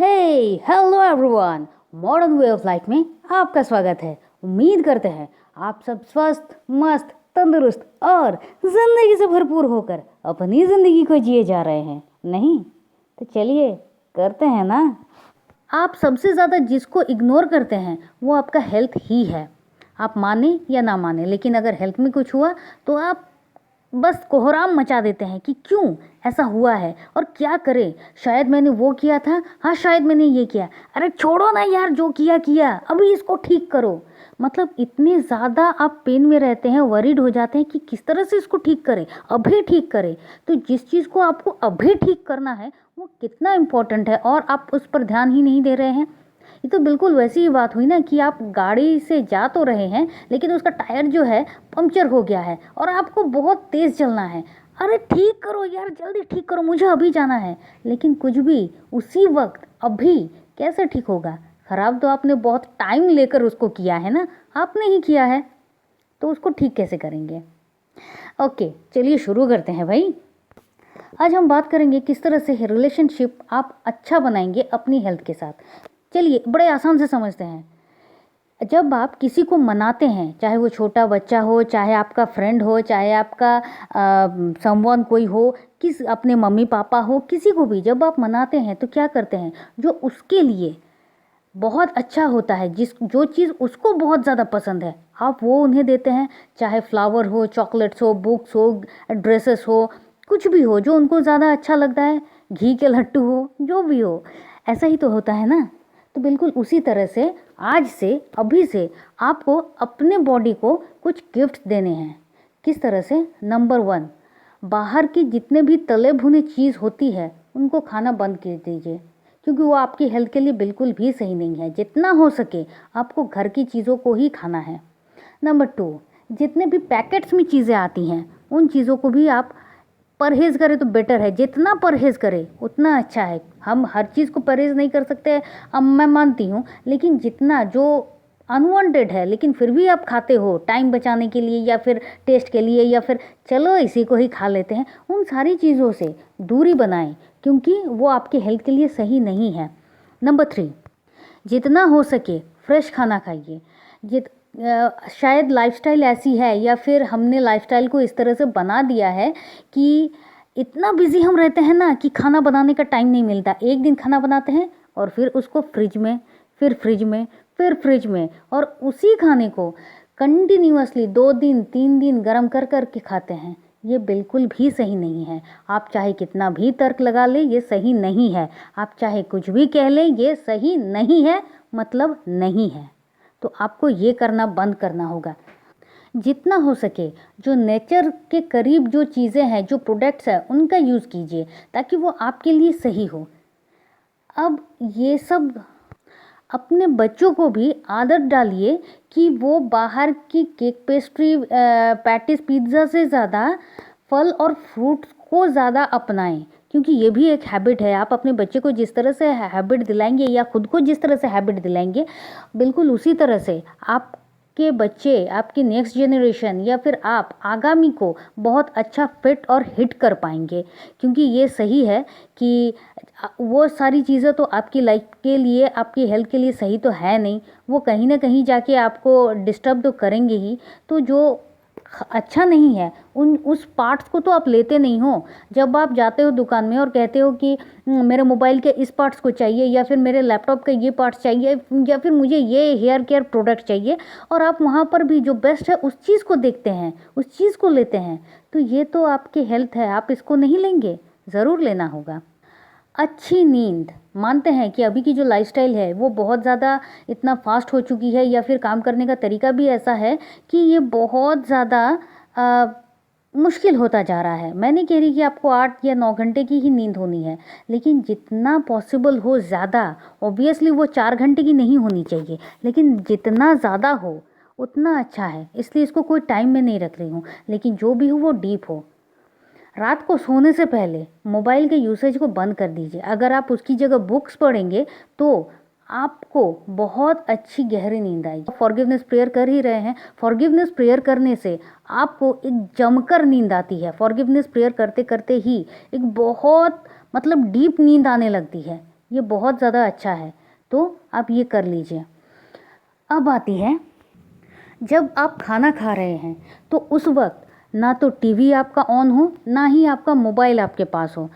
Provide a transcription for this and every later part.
Hello everyone. Modern way of life में आपका स्वागत है। उम्मीद करते हैं आप सब स्वस्थ, मस्त, तंदुरुस्त और ज़िंदगी से भरपूर होकर अपनी ज़िंदगी को जिए जा रहे हैं। नहीं तो चलिए करते हैं ना। आप सबसे ज़्यादा जिसको इग्नोर करते हैं वो आपका हेल्थ ही है। आप माने या ना माने, लेकिन अगर हेल्थ में कुछ हुआ तो आप बस कोहराम मचा देते हैं कि क्यों ऐसा हुआ है और क्या करें। शायद मैंने वो किया था, हाँ शायद मैंने ये किया। अरे छोड़ो ना यार, जो किया किया, अभी इसको ठीक करो। मतलब इतने ज़्यादा आप पेन में रहते हैं, वरीड हो जाते हैं कि किस तरह से इसको ठीक करें, अभी ठीक करें। तो जिस चीज़ को आपको अभी ठीक करना है वो कितना इम्पोर्टेंट है और आप उस पर ध्यान ही नहीं दे रहे हैं। ये तो बिल्कुल वैसी ही बात हुई ना कि आप गाड़ी से जा तो रहे हैं लेकिन उसका टायर जो है पंक्चर हो गया है और आपको बहुत तेज़ चलना है। अरे ठीक करो यार, जल्दी ठीक करो, मुझे अभी जाना है। लेकिन कुछ भी उसी वक्त अभी कैसे ठीक होगा? ख़राब तो आपने बहुत टाइम लेकर उसको किया है ना, आपने ही किया है, तो उसको ठीक कैसे करेंगे? ओके चलिए शुरू करते हैं भाई। आज हम बात करेंगे किस तरह से रिलेशनशिप आप अच्छा बनाएंगे अपनी हेल्थ के साथ। चलिए बड़े आसान से समझते हैं। जब आप किसी को मनाते हैं, चाहे वो छोटा बच्चा हो, चाहे आपका फ्रेंड हो, चाहे आपका समवन कोई हो, किस अपने मम्मी पापा हो, किसी को भी जब आप मनाते हैं तो क्या करते हैं? जो उसके लिए बहुत अच्छा होता है, जो चीज़ उसको बहुत ज़्यादा पसंद है, आप वो उन्हें देते हैं। चाहे फ्लावर हो, चॉकलेट्स हो, बुक्स हो, ड्रेसेस हो, कुछ भी हो जो उनको ज़्यादा अच्छा लगता है, घी के लड्डू हो, जो भी हो, ऐसा ही तो होता है ना। तो बिल्कुल उसी तरह से आज से, अभी से आपको अपने बॉडी को कुछ गिफ्ट देने हैं। किस तरह से? नंबर 1, बाहर की जितने भी तले भुने चीज़ होती है उनको खाना बंद कर दीजिए, क्योंकि वो आपकी हेल्थ के लिए बिल्कुल भी सही नहीं है। जितना हो सके आपको घर की चीज़ों को ही खाना है। नंबर 2, जितने भी पैकेट्स में चीज़ें आती हैं उन चीज़ों को भी आप परहेज़ करें तो बेटर है। जितना परहेज़ करें उतना अच्छा है। हम हर चीज़ को परहेज़ नहीं कर सकते, अब मैं मानती हूँ, लेकिन जितना जो अनवांटेड है लेकिन फिर भी आप खाते हो टाइम बचाने के लिए या फिर टेस्ट के लिए या फिर चलो इसी को ही खा लेते हैं, उन सारी चीज़ों से दूरी बनाएं, क्योंकि वो आपके हेल्थ के लिए सही नहीं है। नंबर 3, जितना हो सके फ्रेश खाना खाइए। शायद लाइफस्टाइल ऐसी है या फिर हमने लाइफस्टाइल को इस तरह से बना दिया है कि इतना बिजी हम रहते हैं ना कि खाना बनाने का टाइम नहीं मिलता। एक दिन खाना बनाते हैं और फिर उसको फ्रिज में, फिर फ्रिज में, फिर फ्रिज में, और उसी खाने को कंटिन्यूअसली 2 दिन 3 दिन गर्म कर कर के खाते हैं। ये बिल्कुल भी सही नहीं है। आप चाहे कितना भी तर्क लगा लें, ये सही नहीं है। आप चाहे कुछ भी कह लें, ये सही नहीं है, मतलब नहीं है। तो आपको ये करना बंद करना होगा। जितना हो सके जो नेचर के करीब जो चीज़ें हैं, जो प्रोडक्ट्स हैं, उनका यूज़ कीजिए ताकि वो आपके लिए सही हो। अब ये सब अपने बच्चों को भी आदत डालिए कि वो बाहर की केक, पेस्ट्री, पैटिस, पिज़्ज़ा से ज़्यादा फल और फ्रूट्स को ज़्यादा अपनाएं, क्योंकि ये भी एक हैबिट है। आप अपने बच्चे को जिस तरह से हैबिट दिलाएंगे या खुद को जिस तरह से हैबिट दिलाएंगे, बिल्कुल उसी तरह से आपके बच्चे, आपकी नेक्स्ट जनरेशन या फिर आप आगामी को बहुत अच्छा फिट और हिट कर पाएंगे। क्योंकि ये सही है कि वो सारी चीज़ें तो आपकी लाइफ के लिए, आपकी हेल्थ के लिए सही तो है नहीं, वो कहीं ना कहीं जाके आपको डिस्टर्ब तो करेंगे ही। तो जो अच्छा नहीं है उस पार्ट्स को तो आप लेते नहीं हो। जब आप जाते हो दुकान में और कहते हो कि मेरे मोबाइल के इस पार्ट्स को चाहिए या फिर मेरे लैपटॉप के ये पार्ट्स चाहिए या फिर मुझे ये हेयर केयर प्रोडक्ट चाहिए, और आप वहाँ पर भी जो बेस्ट है उस चीज़ को देखते हैं, उस चीज़ को लेते हैं, तो ये तो आपकी हेल्थ है, आप इसको नहीं लेंगे? ज़रूर लेना होगा। अच्छी नींद, मानते हैं कि अभी की जो लाइफस्टाइल है वो बहुत ज़्यादा इतना फास्ट हो चुकी है, या फिर काम करने का तरीका भी ऐसा है कि ये बहुत ज़्यादा मुश्किल होता जा रहा है। मैं नहीं कह रही कि आपको 8 या 9 घंटे की ही नींद होनी है, लेकिन जितना पॉसिबल हो ज़्यादा। ऑब्वियसली वो 4 घंटे की नहीं होनी चाहिए, लेकिन जितना ज़्यादा हो उतना अच्छा है। इसलिए इसको कोई टाइम में नहीं रख रही हूँ, लेकिन जो भी हो वो डीप हो। रात को सोने से पहले मोबाइल के यूसेज को बंद कर दीजिए। अगर आप उसकी जगह बुक्स पढ़ेंगे तो आपको बहुत अच्छी गहरी नींद आएगी। फॉरगिवनेस प्रेयर कर ही रहे हैं, फॉरगिवनेस प्रेयर करने से आपको एक जमकर नींद आती है। फॉरगिवनेस प्रेयर करते करते ही एक बहुत मतलब डीप नींद आने लगती है। ये बहुत ज़्यादा अच्छा है, तो आप ये कर लीजिए। अब आती है, जब आप खाना खा रहे हैं तो उस वक्त ना तो टीवी आपका ऑन हो, ना ही आपका मोबाइल आपके पास हो।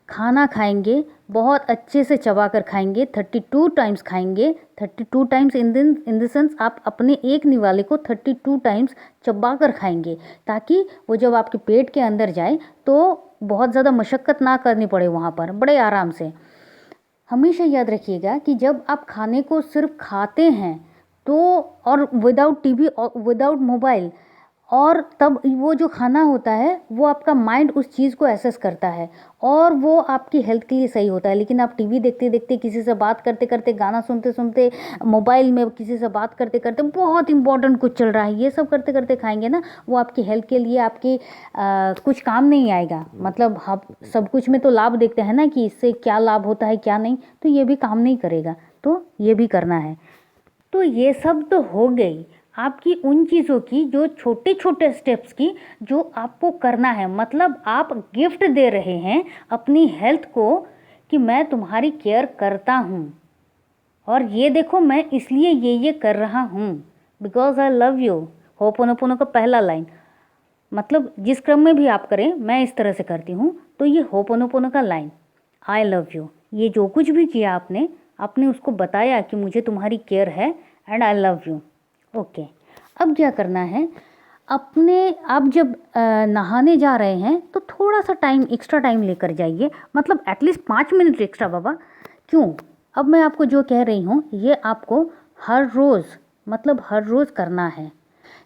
खाना खाएंगे, बहुत अच्छे से चबा कर खाएंगे, 32 टाइम्स खाएंगे। 32 टाइम्स इन द सेंस आप अपने एक निवाले को 32 टाइम्स चबा कर खाएंगे, ताकि वो जब आपके पेट के अंदर जाए तो बहुत ज़्यादा मशक्क़त ना करनी पड़े, वहाँ पर बड़े आराम से। हमेशा याद रखिएगा कि जब आप खाने को सिर्फ खाते हैं तो, और विदाउट टीवी और विदाउट मोबाइल, और तब वो जो खाना होता है वो आपका माइंड उस चीज़ को एसेस करता है और वो आपकी हेल्थ के लिए सही होता है। लेकिन आप टीवी देखते देखते, किसी से बात करते करते, गाना सुनते सुनते, मोबाइल में किसी से बात करते करते, बहुत इंपॉर्टेंट कुछ चल रहा है, ये सब करते करते खाएंगे ना, वो आपकी हेल्थ के लिए आपकी कुछ काम नहीं आएगा। मतलब हम सब कुछ में तो लाभ देखते हैं ना कि इससे क्या लाभ होता है क्या नहीं, तो ये भी काम नहीं करेगा, तो ये भी करना है। तो ये सब तो हो गई आपकी उन चीज़ों की, जो छोटे छोटे स्टेप्स की, जो आपको करना है। मतलब आप गिफ्ट दे रहे हैं अपनी हेल्थ को कि मैं तुम्हारी केयर करता हूँ, और ये देखो मैं इसलिए ये कर रहा हूँ, because I love you. Ho'oponopono का पहला लाइन, मतलब जिस क्रम में भी आप करें, मैं इस तरह से करती हूँ, तो ये होपोनोपोनो का लाइन, आई लव यू, ये जो कुछ भी किया आपने उसको बताया कि मुझे तुम्हारी केयर है and I love you. Okay, अब क्या करना है, आप जब नहाने जा रहे हैं तो थोड़ा सा टाइम, एक्स्ट्रा टाइम लेकर जाइए, मतलब एटलीस्ट 5 मिनट एक्स्ट्रा बाबा। क्यों? अब मैं आपको जो कह रही हूँ ये आपको हर रोज़, मतलब हर रोज़ करना है।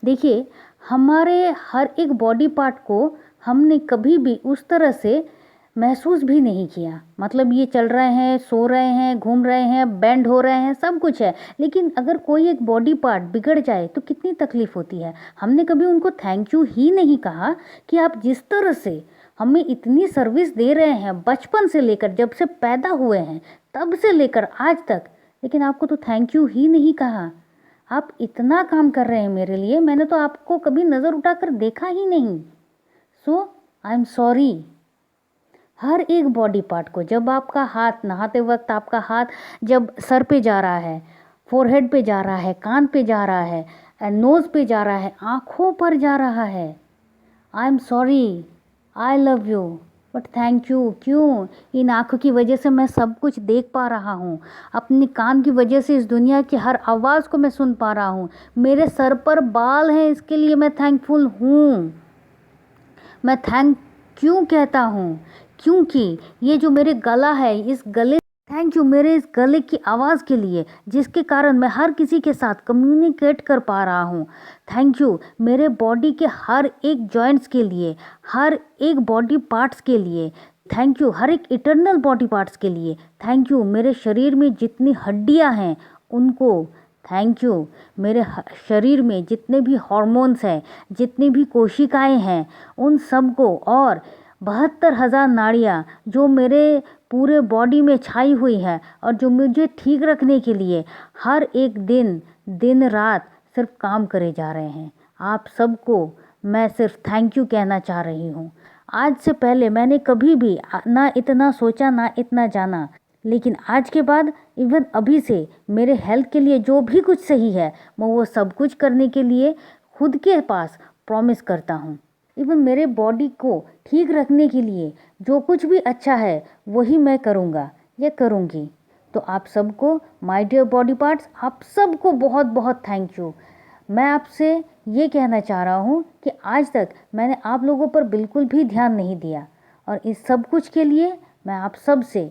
देखिए, हमारे हर एक बॉडी पार्ट को हमने कभी भी उस तरह से महसूस भी नहीं किया। मतलब ये चल रहे हैं, सो रहे हैं, घूम रहे हैं, बेंड हो रहे हैं, सब कुछ है, लेकिन अगर कोई एक बॉडी पार्ट बिगड़ जाए तो कितनी तकलीफ़ होती है। हमने कभी उनको थैंक यू ही नहीं कहा कि आप जिस तरह से हमें इतनी सर्विस दे रहे हैं, बचपन से लेकर, जब से पैदा हुए हैं तब से लेकर आज तक, लेकिन आपको तो थैंक यू ही नहीं कहा। आप इतना काम कर रहे हैं मेरे लिए, मैंने तो आपको कभी नज़र उठाकर देखा ही नहीं। सो आई एम सॉरी। हर एक बॉडी पार्ट को, जब आपका हाथ नहाते वक्त, आपका हाथ जब सर पे जा रहा है, फोरहेड पे जा रहा है, कान पे जा रहा है, नोज़ पे जा रहा है, आँखों पर जा रहा है, I am sorry, I love you, but thank you. क्यों? इन आँखों की वजह से मैं सब कुछ देख पा रहा हूँ, अपने कान की वजह से इस दुनिया की हर आवाज़ को मैं सुन पा रहा हूँ, मेरे सर पर बाल हैं, इसके लिए मैं थैंकफुल हूँ। मैं थैंक क्यों कहता हूँ? क्योंकि ये जो मेरे गला है, इस गले, थैंक यू मेरे इस गले की आवाज़ के लिए, जिसके कारण मैं हर किसी के साथ कम्युनिकेट कर पा रहा हूँ। थैंक यू मेरे बॉडी के हर एक जॉइंट्स के लिए, हर एक बॉडी पार्ट्स के लिए। थैंक यू हर एक इटर्नल बॉडी पार्ट्स के लिए। थैंक यू मेरे शरीर में जितनी हड्डियाँ हैं उनको। थैंक यू मेरे शरीर में जितने भी हार्मोन्स हैं, जितनी भी कोशिकाएं हैं, उन सब को, और 72,000 नाड़ियाँ जो मेरे पूरे बॉडी में छाई हुई है और जो मुझे ठीक रखने के लिए हर एक दिन, दिन रात सिर्फ काम करे जा रहे हैं। आप सबको मैं सिर्फ थैंक यू कहना चाह रही हूँ। आज से पहले मैंने कभी भी ना इतना सोचा, ना इतना जाना, लेकिन आज के बाद, इवन अभी से, मेरे हेल्थ के लिए जो भी कुछ सही है मैं वो सब कुछ करने के लिए खुद के पास प्रॉमिस करता हूँ। इवन मेरे बॉडी को ठीक रखने के लिए जो कुछ भी अच्छा है वही मैं करूँगा या करूँगी। तो आप सबको, माय डियर बॉडी पार्ट्स, आप सबको बहुत बहुत थैंक यू। मैं आपसे ये कहना चाह रहा हूँ कि आज तक मैंने आप लोगों पर बिल्कुल भी ध्यान नहीं दिया, और इस सब कुछ के लिए मैं आप सब से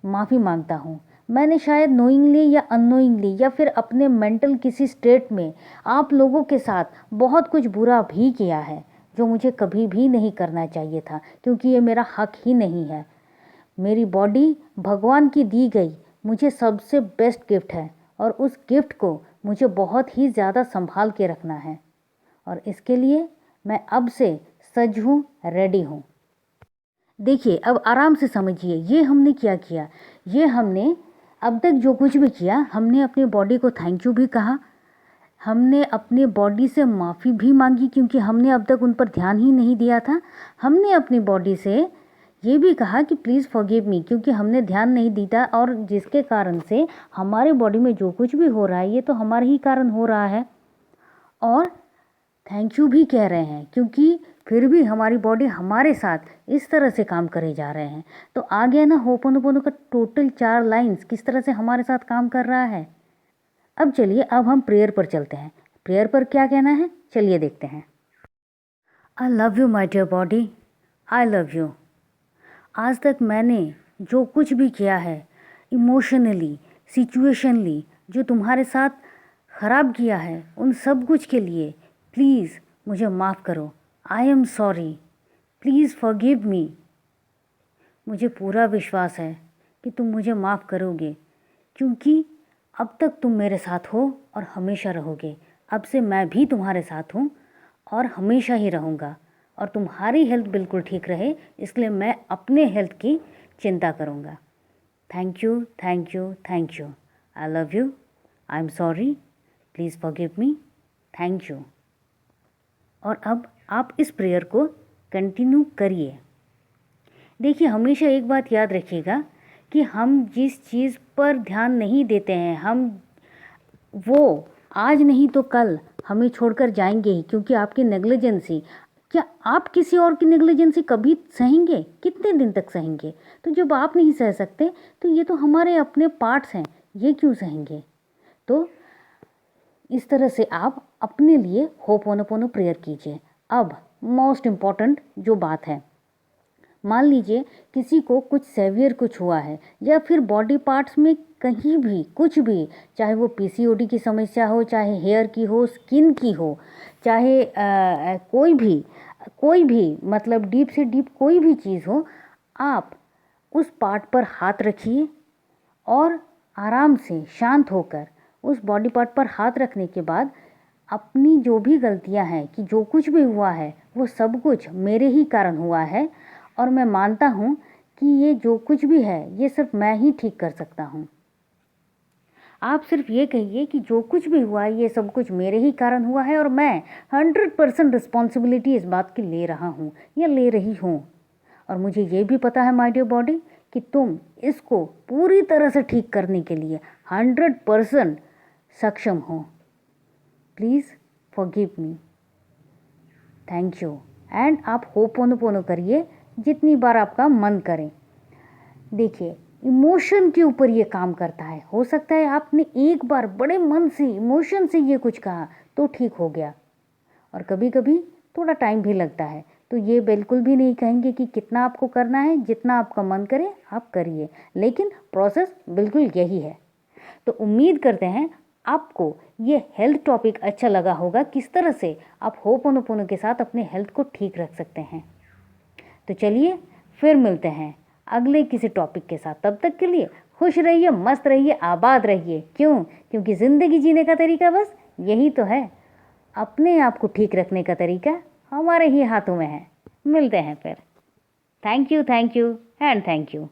माफ़ी मांगता हूँ। मैंने शायद नोइंगली या अननोइंगली या फिर अपने मेंटल किसी स्टेट में आप लोगों के साथ बहुत कुछ बुरा भी किया है, जो मुझे कभी भी नहीं करना चाहिए था, क्योंकि ये मेरा हक ही नहीं है। मेरी बॉडी भगवान की दी गई मुझे सबसे बेस्ट गिफ्ट है, और उस गिफ्ट को मुझे बहुत ही ज़्यादा संभाल के रखना है, और इसके लिए मैं अब से सज हूँ, रेडी हूँ। देखिए, अब आराम से समझिए, ये हमने क्या किया। ये हमने अब तक जो कुछ भी किया, हमने अपनी बॉडी को थैंक यू भी कहा, हमने अपनी बॉडी से माफ़ी भी मांगी, क्योंकि हमने अब तक उन पर ध्यान ही नहीं दिया था। हमने अपनी बॉडी से ये भी कहा कि प्लीज़ फॉरगिव मी, क्योंकि हमने ध्यान नहीं दिया और जिसके कारण से हमारे बॉडी में जो कुछ भी हो रहा है ये तो हमारे ही कारण हो रहा है। और थैंक यू भी कह रहे हैं, क्योंकि फिर भी हमारी बॉडी हमारे साथ इस तरह से काम करे जा रहे हैं। तो आ गया ना होपोनोपोनो का टोटल 4 लाइन्स किस तरह से हमारे साथ काम कर रहा है। अब चलिए, अब हम प्रेयर पर चलते हैं। प्रेयर पर क्या कहना है, चलिए देखते हैं। I love you my dear body, I love you. आज तक मैंने जो कुछ भी किया है, इमोशनली, सिचुएशनली, जो तुम्हारे साथ ख़राब किया है, उन सब कुछ के लिए प्लीज़ मुझे माफ़ करो। I am sorry, please forgive me. मुझे पूरा विश्वास है कि तुम मुझे माफ़ करोगे, क्योंकि अब तक तुम मेरे साथ हो और हमेशा रहोगे। अब से मैं भी तुम्हारे साथ हूँ और हमेशा ही रहूँगा। और तुम्हारी हेल्थ बिल्कुल ठीक रहे, इसलिए मैं अपने हेल्थ की चिंता करूँगा। Thank you, thank you, thank you. I love you, I am sorry, please forgive me, thank you. और अब आप इस प्रेयर को कंटिन्यू करिए। देखिए, हमेशा एक बात याद रखिएगा कि हम जिस चीज़ पर ध्यान नहीं देते हैं, हम वो आज नहीं तो कल हमें छोड़कर जाएंगे ही, क्योंकि आपकी नेग्लिजेंसी, क्या आप किसी और की नेग्लिजेंसी कभी सहेंगे? कितने दिन तक सहेंगे? तो जब आप नहीं सह सकते तो ये तो हमारे अपने पार्ट्स हैं, ये क्यों सहेंगे? तो इस तरह से आप अपने लिए होपोनोपोनो प्रेयर कीजिए। अब मोस्ट इम्पॉर्टेंट जो बात है, मान लीजिए किसी को कुछ सेवियर कुछ हुआ है, या फिर बॉडी पार्ट्स में कहीं भी कुछ भी, चाहे वो पीसीओडी की समस्या हो, चाहे हेयर की हो, स्किन की हो, चाहे कोई भी मतलब डीप से डीप कोई भी चीज़ हो, आप उस पार्ट पर हाथ रखिए और आराम से शांत होकर उस बॉडी पार्ट पर हाथ रखने के बाद अपनी जो भी गलतियां हैं, कि जो कुछ भी हुआ है वो सब कुछ मेरे ही कारण हुआ है, और मैं मानता हूँ कि ये जो कुछ भी है ये सिर्फ मैं ही ठीक कर सकता हूँ। आप सिर्फ ये कहिए कि जो कुछ भी हुआ है ये सब कुछ मेरे ही कारण हुआ है, और मैं 100% रिस्पॉन्सिबिलिटी इस बात की ले रहा हूँ या ले रही हूँ। और मुझे ये भी पता है माय डियर बॉडी कि तुम इसको पूरी तरह से ठीक करने के लिए 100% सक्षम हो। Please forgive me, thank you. And आप होपोनोपोनो करिए जितनी बार आपका मन करे। देखिए, इमोशन के ऊपर ये काम करता है। हो सकता है आपने एक बार बड़े मन से, इमोशन से ये कुछ कहा तो ठीक हो गया, और कभी कभी थोड़ा टाइम भी लगता है। तो ये बिल्कुल भी नहीं कहेंगे कि कितना आपको करना है, जितना आपका मन करे आप करिए, लेकिन प्रोसेस बिल्कुल यही है। तो उम्मीद करते हैं आपको ये हेल्थ टॉपिक अच्छा लगा होगा, किस तरह से आप होपोनोपोनो के साथ अपने हेल्थ को ठीक रख सकते हैं। तो चलिए फिर मिलते हैं अगले किसी टॉपिक के साथ। तब तक के लिए खुश रहिए, मस्त रहिए, आबाद रहिए। क्यों? क्योंकि ज़िंदगी जीने का तरीका बस यही तो है। अपने आप को ठीक रखने का तरीका हमारे ही हाथों में है। मिलते हैं फिर। Thank you and thank you.